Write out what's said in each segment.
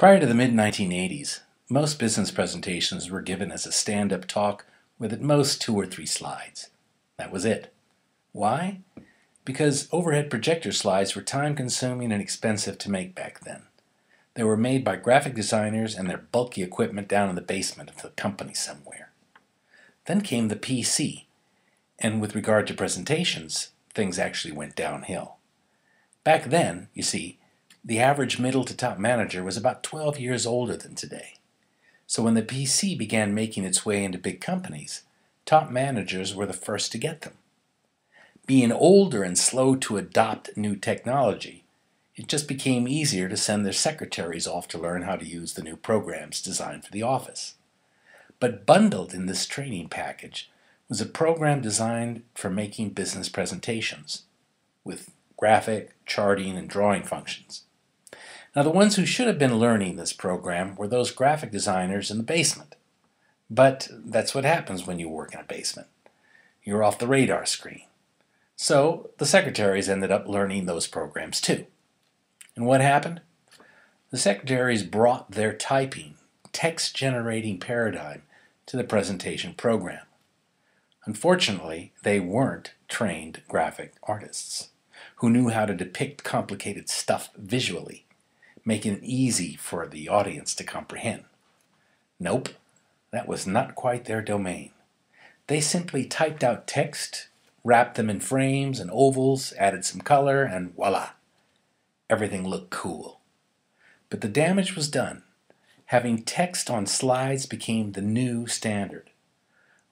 Prior to the mid-1980s, most business presentations were given as a stand-up talk with at most 2 or 3 slides. That was it. Why? Because overhead projector slides were time-consuming and expensive to make back then. They were made by graphic designers and their bulky equipment down in the basement of the company somewhere. Then came the PC, and with regard to presentations, things actually went downhill. Back then, you see, the average middle to top manager was about 12 years older than today. So when the PC began making its way into big companies, top managers were the first to get them. Being older and slow to adopt new technology, it just became easier to send their secretaries off to learn how to use the new programs designed for the office. But bundled in this training package was a program designed for making business presentations, with graphic, charting, and drawing functions. Now, the ones who should have been learning this program were those graphic designers in the basement. But that's what happens when you work in a basement. You're off the radar screen. So the secretaries ended up learning those programs too. And what happened? The secretaries brought their typing, text-generating paradigm to the presentation program. Unfortunately, they weren't trained graphic artists who knew how to depict complicated stuff visually, making it easy for the audience to comprehend. Nope, that was not quite their domain. They simply typed out text, wrapped them in frames and ovals, added some color, and voila! Everything looked cool. But the damage was done. Having text on slides became the new standard.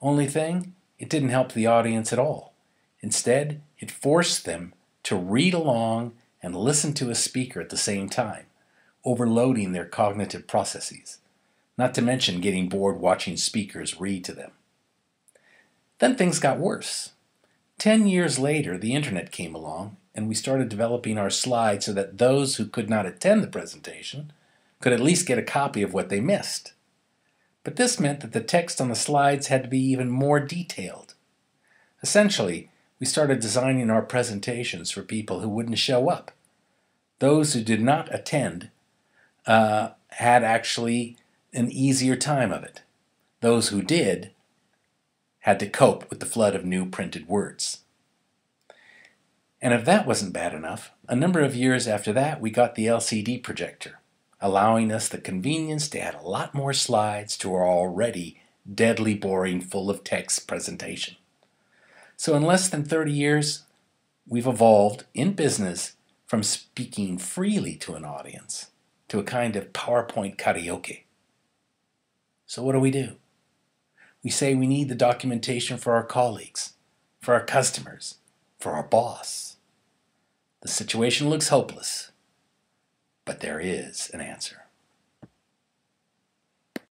Only thing, it didn't help the audience at all. Instead, it forced them to read along and listen to a speaker at the same time, overloading their cognitive processes, not to mention getting bored watching speakers read to them. Then things got worse. 10 years later, the internet came along, and we started developing our slides so that those who could not attend the presentation could at least get a copy of what they missed. But this meant that the text on the slides had to be even more detailed. Essentially, we started designing our presentations for people who wouldn't show up. Those who did not attend had actually an easier time of it. Those who did had to cope with the flood of new printed words. And if that wasn't bad enough, a number of years after that we got the LCD projector, allowing us the convenience to add a lot more slides to our already deadly boring, full of text presentation. So in less than 30 years, we've evolved in business from speaking freely to an audience to a kind of PowerPoint karaoke. So what do? We say we need the documentation for our colleagues, for our customers, for our boss. The situation looks hopeless, but there is an answer.